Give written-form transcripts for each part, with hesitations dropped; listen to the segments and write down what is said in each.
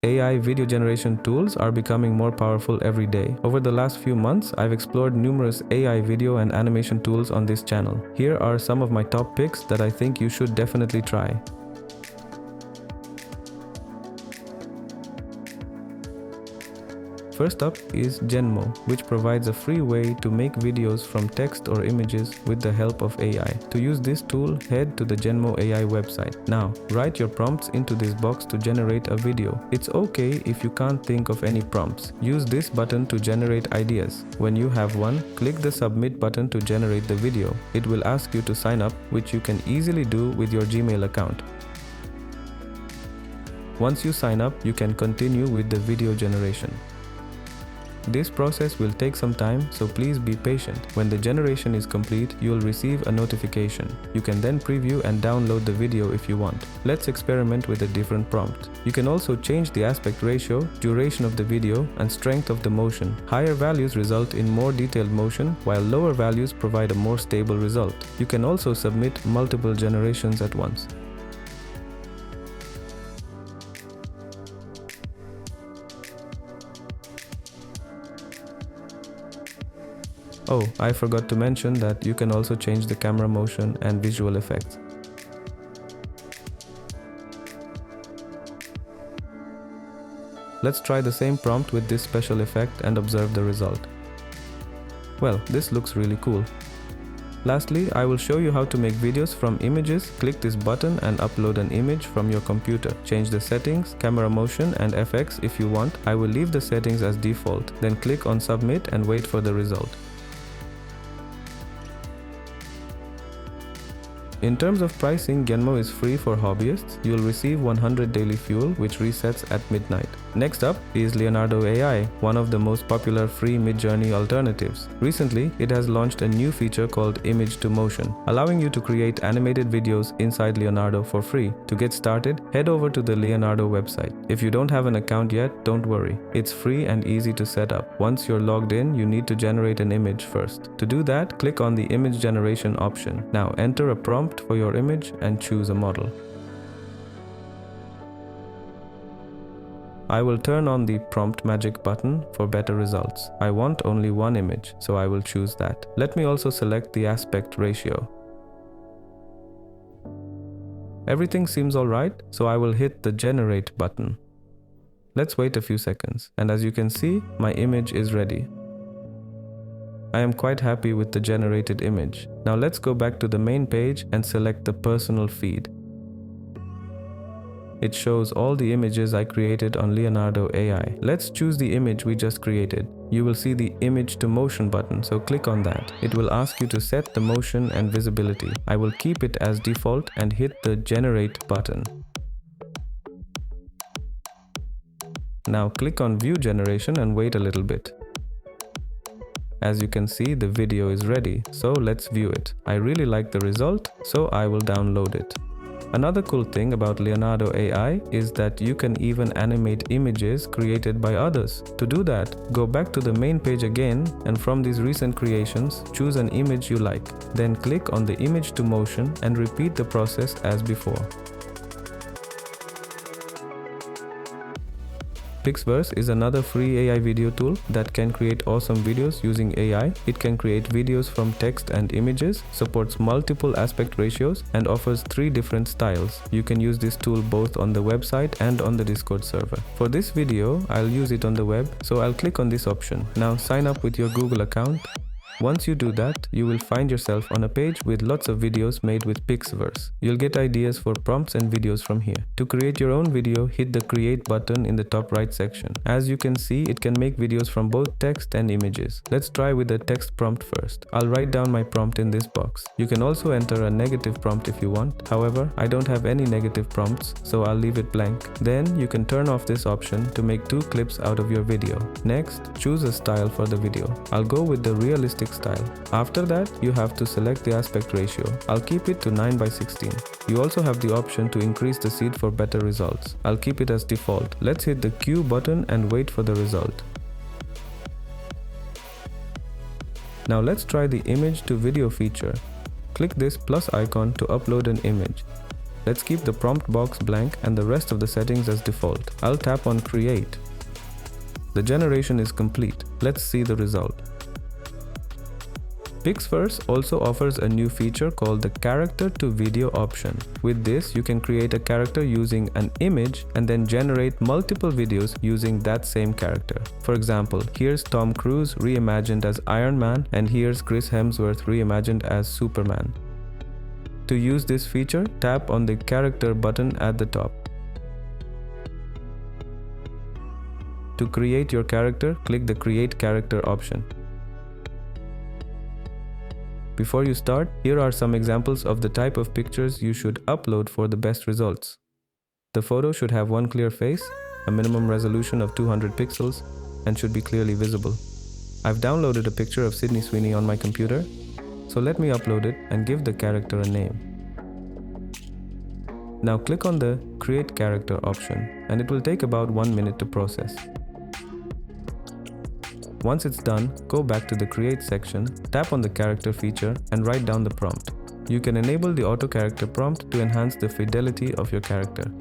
AI video generation tools are becoming more powerful every day. Over the last few months, I've explored numerous AI video and animation tools on this channel. Here are some of my top picks that I think you should definitely try. First up is Genmo, which provides a free way to make videos from text or images with the help of AI. To use this tool, head to the Genmo AI website. Now, write your prompts into this box to generate a video. It's okay if you can't think of any prompts. Use this button to generate ideas. When you have one, click the Submit button to generate the video. It will ask you to sign up, which you can easily do with your Gmail account. Once you sign up, you can continue with the video generation. This process will take some time, so please be patient. When the generation is complete, you'll receive a notification. You can then preview and download the video if you want. Let's experiment with a different prompt. You can also change the aspect ratio, duration of the video, and strength of the motion. Higher values result in more detailed motion, while lower values provide a more stable result. You can also submit multiple generations at once. Oh, I forgot to mention that you can also change the camera motion and visual effects. Let's try the same prompt with this special effect and observe the result. Well, this looks really cool. Lastly, I will show you how to make videos from images. Click this button and upload an image from your computer. Change the settings, camera motion and FX if you want. I will leave the settings as default. Then click on Submit and wait for the result. In terms of pricing, Genmo is free for hobbyists. You'll receive 100 daily fuel, which resets at midnight. Next up is Leonardo AI, one of the most popular free mid-journey alternatives. Recently, it has launched a new feature called Image to Motion, allowing you to create animated videos inside Leonardo for free. To get started, head over to the Leonardo website. If you don't have an account yet, don't worry. It's free and easy to set up. Once you're logged in, you need to generate an image first. To do that, click on the image generation option. Now enter a prompt for your image and choose a model. I will turn on the prompt magic button for better results. I want only one image, so I will choose that. Let me also select the aspect ratio. Everything seems alright, so I will hit the generate button. Let's wait a few seconds, and as you can see, my image is ready. I am quite happy with the generated image. Now let's go back to the main page and select the personal feed. It shows all the images I created on Leonardo AI. Let's choose the image we just created. You will see the image to motion button, so click on that. It will ask you to set the motion and visibility. I will keep it as default and hit the generate button. Now click on view generation and wait a little bit. As you can see, the video is ready, so let's view it. I really like the result, so I will download it. Another cool thing about Leonardo AI is that you can even animate images created by others. To do that, go back to the main page again, and from these recent creations, choose an image you like. Then click on the image to motion and repeat the process as before. PixVerse is another free AI video tool that can create awesome videos using AI. It can create videos from text and images, supports multiple aspect ratios, and offers 3 different styles. You can use this tool both on the website and on the Discord server. For this video, I'll use it on the web, so I'll click on this option. Now sign up with your Google account. Once you do that, you will find yourself on a page with lots of videos made with PixVerse. You'll get ideas for prompts and videos from here. To create your own video, hit the create button in the top right section. As you can see, it can make videos from both text and images. Let's try with the text prompt first. I'll write down my prompt in this box. You can also enter a negative prompt if you want. However, I don't have any negative prompts, so I'll leave it blank. Then you can turn off this option to make 2 clips out of your video. Next, choose a style for the video. I'll go with the realistic style. After that, you have to select the aspect ratio. I'll keep it to 9:16. You also have the option to increase the seed for better results. I'll keep it as default. Let's hit the Q button and wait for the result. Now let's try the image to video feature. Click this plus icon to upload an image. Let's keep the prompt box blank and the rest of the settings as default. I'll tap on Create. The generation is complete. Let's see the result. PixVerse also offers a new feature called the character to video option. With this, you can create a character using an image and then generate multiple videos using that same character. For example, here's Tom Cruise reimagined as Iron Man, and here's Chris Hemsworth reimagined as Superman. To use this feature, tap on the character button at the top. To create your character, click the Create Character option. Before you start, here are some examples of the type of pictures you should upload for the best results. The photo should have one clear face, a minimum resolution of 200 pixels, and should be clearly visible. I've downloaded a picture of Sydney Sweeney on my computer, so let me upload it and give the character a name. Now click on the Create Character option, and it will take about 1 minute to process. Once it's done, go back to the Create section, tap on the character feature, and write down the prompt. You can enable the auto character prompt to enhance the fidelity of your character.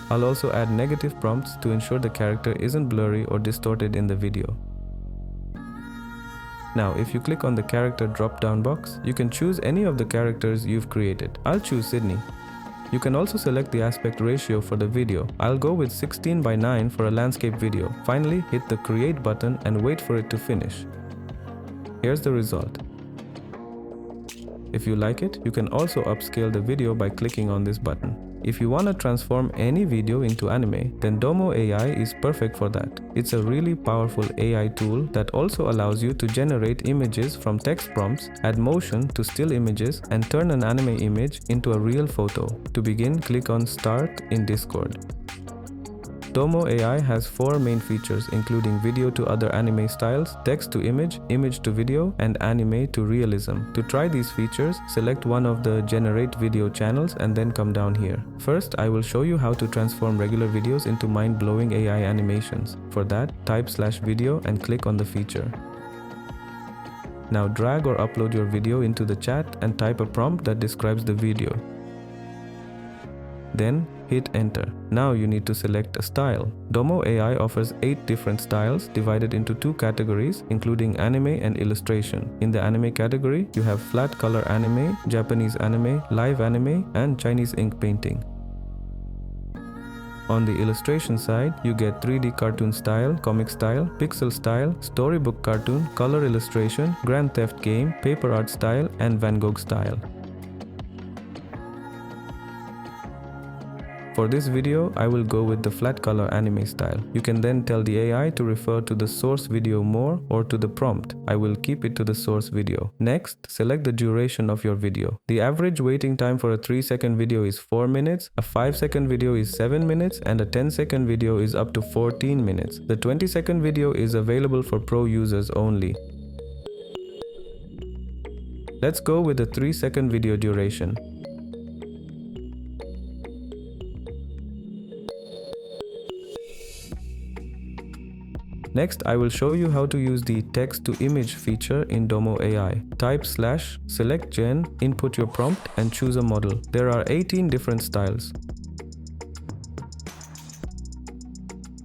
I'll also add negative prompts to ensure the character isn't blurry or distorted in the video. Now, if you click on the character drop-down box, you can choose any of the characters you've created. I'll choose Sydney. You can also select the aspect ratio for the video. I'll go with 16:9 for a landscape video. Finally, hit the Create button and wait for it to finish. Here's the result. If you like it, you can also upscale the video by clicking on this button. If you want to transform any video into anime, then Domo AI is perfect for that. It's a really powerful AI tool that also allows you to generate images from text prompts, add motion to still images, and turn an anime image into a real photo. To begin, click on Start in Discord. Domo AI has 4 main features, including video to other anime styles, text to image, image to video, and anime to realism. To try these features, select one of the Generate Video channels and then come down here. First, I will show you how to transform regular videos into mind-blowing AI animations. For that, type /video and click on the feature. Now drag or upload your video into the chat and type a prompt that describes the video. Then hit enter. Now you need to select a style. Domo AI offers 8 different styles divided into 2 categories, including anime and illustration. In the anime category, you have flat color anime, Japanese anime, live anime, and Chinese ink painting. On the illustration side, you get 3D cartoon style, comic style, pixel style, storybook cartoon, color illustration, Grand Theft game, paper art style, and Van Gogh style. For this video, I will go with the flat color anime style. You can then tell the AI to refer to the source video more or to the prompt. I will keep it to the source video. Next, select the duration of your video. The average waiting time for a 3-second video is 4 minutes, a 5-second video is 7 minutes, and a 10-second video is up to 14 minutes. The 20-second video is available for pro users only. Let's go with the 3-second video duration. Next, I will show you how to use the text-to-image feature in Domo AI. Type /select gen, input your prompt, and choose a model. There are 18 different styles.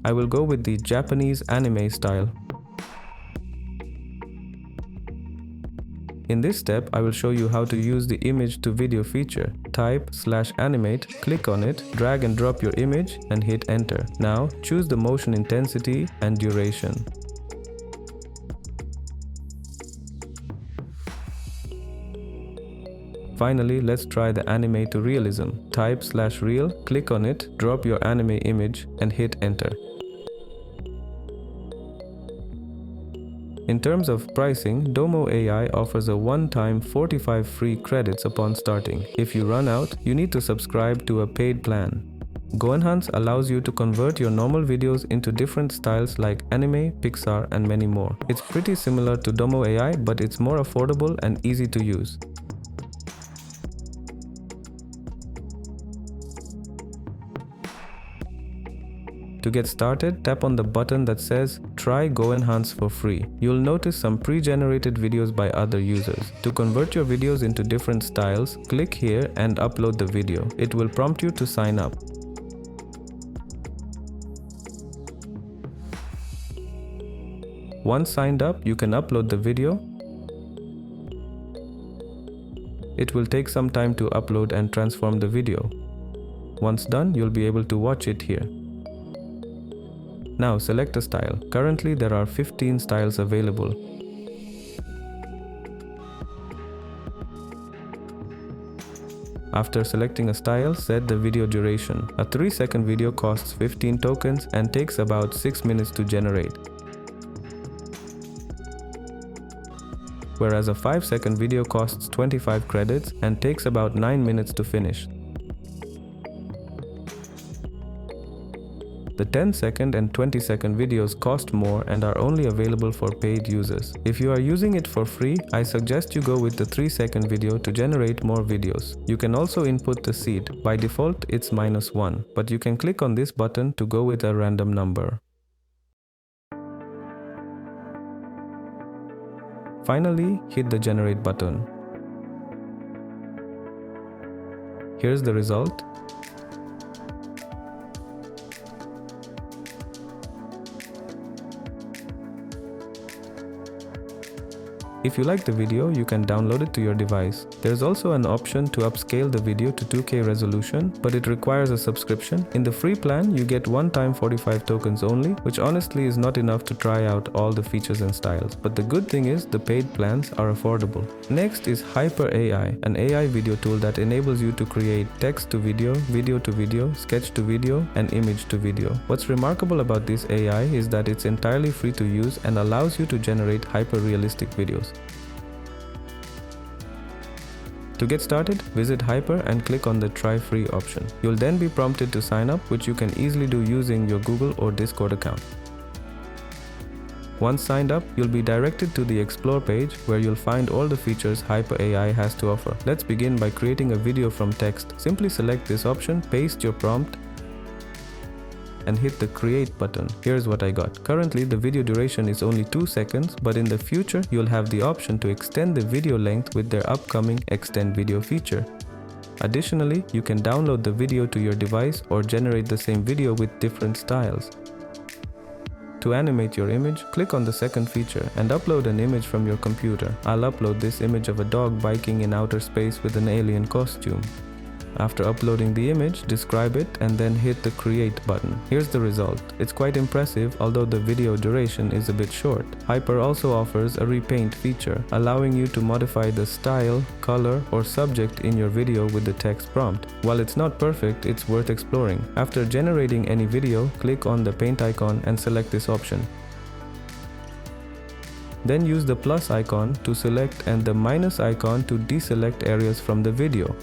I will go with the Japanese anime style. In this step, I will show you how to use the image to video feature. Type /animate, click on it, drag and drop your image, and hit enter. Now, choose the motion intensity and duration. Finally, let's try the anime to realism. Type /real, click on it, drop your anime image, and hit enter. In terms of pricing, Domo AI offers a one-time 45 free credits upon starting. If you run out, you need to subscribe to a paid plan. GoEnhance allows you to convert your normal videos into different styles like anime, Pixar, and many more. It's pretty similar to Domo AI, but it's more affordable and easy to use. To get started, tap on the button that says Try GoEnhance for free. You'll notice some pre-generated videos by other users. To convert your videos into different styles, click here and upload the video. It will prompt you to sign up. Once signed up, you can upload the video. It will take some time to upload and transform the video. Once done, you'll be able to watch it here. Now select a style. Currently there are 15 styles available. After selecting a style, set the video duration. A 3-second video costs 15 tokens and takes about 6 minutes to generate. Whereas a 5-second video costs 25 credits and takes about 9 minutes to finish. The 10-second and 20-second videos cost more and are only available for paid users. If you are using it for free, I suggest you go with the 3-second video to generate more videos. You can also input the seed. By default, it's -1, but you can click on this button to go with a random number. Finally, hit the generate button. Here's the result. If you like the video, you can download it to your device. There's also an option to upscale the video to 2K resolution, but it requires a subscription. In the free plan, you get one-time 45 tokens only, which honestly is not enough to try out all the features and styles. But the good thing is, the paid plans are affordable. Next is Haiper AI, an AI video tool that enables you to create text to video to video, sketch to video, and image to video. What's remarkable about this AI is that it's entirely free to use and allows you to generate hyper-realistic videos. To get started, visit Haiper and click on the Try Free option. You'll then be prompted to sign up, which you can easily do using your Google or Discord account. Once signed up, you'll be directed to the Explore page where you'll find all the features Haiper AI has to offer. Let's begin by creating a video from text. Simply select this option, paste your prompt, and hit the Create button. Here's what I got. Currently, the video duration is only 2 seconds, but in the future, you'll have the option to extend the video length with their upcoming Extend Video feature. Additionally, you can download the video to your device or generate the same video with different styles. To animate your image, click on the second feature and upload an image from your computer. I'll upload this image of a dog biking in outer space with an alien costume. After uploading the image, describe it and then hit the Create button. Here's the result. It's quite impressive, although the video duration is a bit short. Haiper also offers a repaint feature, allowing you to modify the style, color, or subject in your video with the text prompt. While it's not perfect, it's worth exploring. After generating any video, click on the paint icon and select this option. Then use the plus icon to select and the minus icon to deselect areas from the video.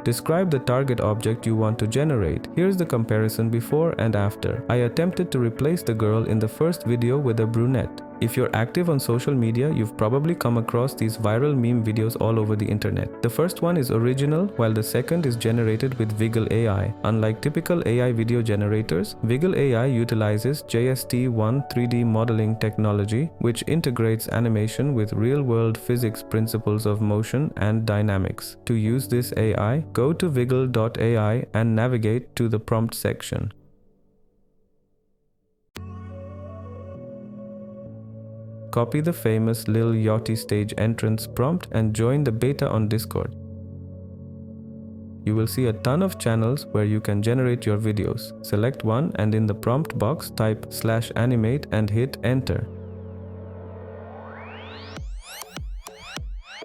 Describe the target object you want to generate. Here's the comparison before and after. I attempted to replace the girl in the first video with a brunette. If you're active on social media, you've probably come across these viral meme videos all over the internet. The first one is original, while the second is generated with Viggle AI. Unlike typical AI video generators, Viggle AI utilizes JST1 3D modeling technology, which integrates animation with real-world physics principles of motion and dynamics. To use this AI, go to Viggle.ai and navigate to the prompt section. Copy the famous Lil Yachty stage entrance prompt and join the beta on Discord. You will see a ton of channels where you can generate your videos. Select one and in the prompt box type /animate and hit enter.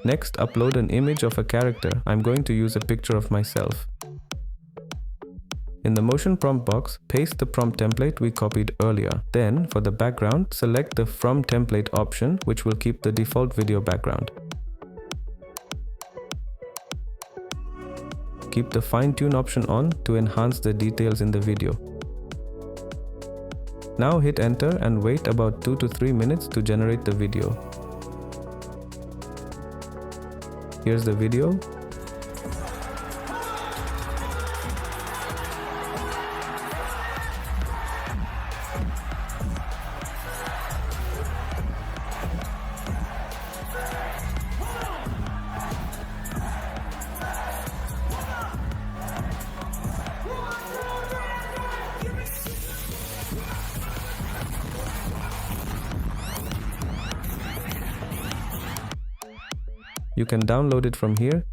Next, upload an image of a character. I'm going to use a picture of myself. In the motion prompt box, paste the prompt template we copied earlier. Then, for the background, select the From Template option, which will keep the default video background. Keep the fine-tune option on to enhance the details in the video. Now hit enter and wait about 2 to 3 minutes to generate the video. Here's the video. You can download it from here.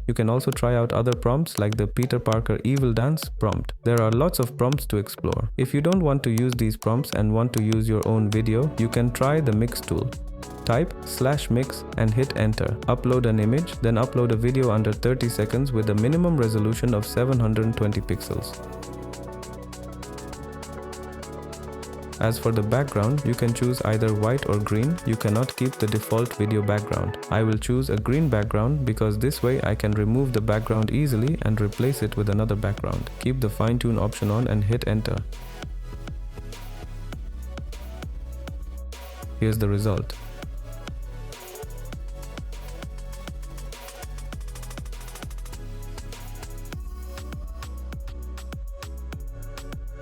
You can also try out other prompts like the Peter Parker Evil Dance prompt. There are lots of prompts to explore. If you don't want to use these prompts and want to use your own video, you can try the mix tool. Type /mix and hit enter. Upload an image, then upload a video under 30 seconds with a minimum resolution of 720 pixels. As for the background, you can choose either white or green. You cannot keep the default video background. I will choose a green background because this way I can remove the background easily and replace it with another background. Keep the fine tune option on and hit enter. Here's the result.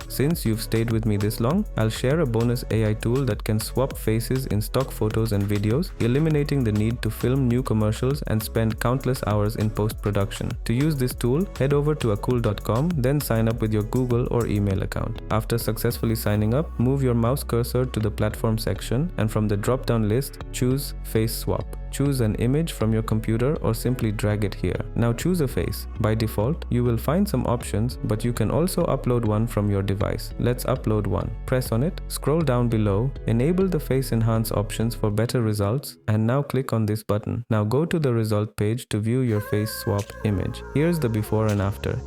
Since you've stayed with me this long, I'll share a bonus AI tool that can swap faces in stock photos and videos, eliminating the need to film new commercials and spend countless hours in post-production. To use this tool, head over to AKOOL.com, then sign up with your Google or email account. After successfully signing up, move your mouse cursor to the platform section and from the drop-down list, choose Face Swap. Choose an image from your computer or simply drag it here. Now choose a face. By default, you will find some options, but you can also upload one from your device. Let's upload one. Press on it, scroll down below, enable the face enhance options for better results, and now click on this button. Now go to the result page to view your face swap image. Here's the before and after.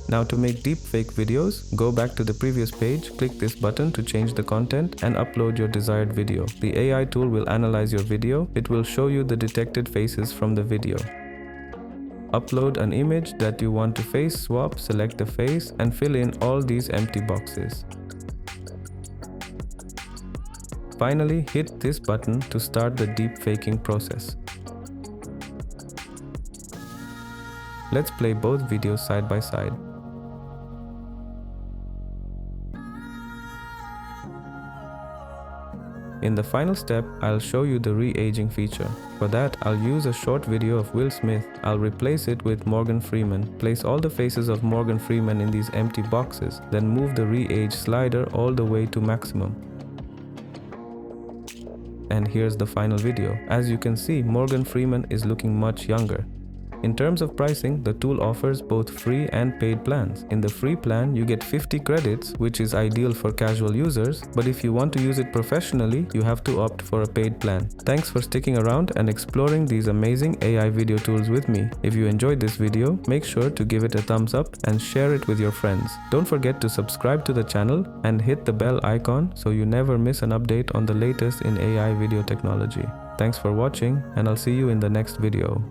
Now to make deepfake videos, go back to the previous page, click this button to change the content and upload your desired video. The AI tool will analyze your video. It will show you the detected faces from the video. Upload an image that you want to face swap, select the face and fill in all these empty boxes. Finally, hit this button to start the deepfaking process. Let's play both videos side by side. In the final step, I'll show you the re-aging feature. For that, I'll use a short video of Will Smith. I'll replace it with Morgan Freeman. Place all the faces of Morgan Freeman in these empty boxes, then move the re-age slider all the way to maximum. And here's the final video. As you can see, Morgan Freeman is looking much younger. In terms of pricing, the tool offers both free and paid plans. In the free plan, you get 50 credits, which is ideal for casual users, but if you want to use it professionally, you have to opt for a paid plan. Thanks for sticking around and exploring these amazing AI video tools with me. If you enjoyed this video, make sure to give it a thumbs up and share it with your friends. Don't forget to subscribe to the channel and hit the bell icon so you never miss an update on the latest in AI video technology. Thanks for watching, and I'll see you in the next video.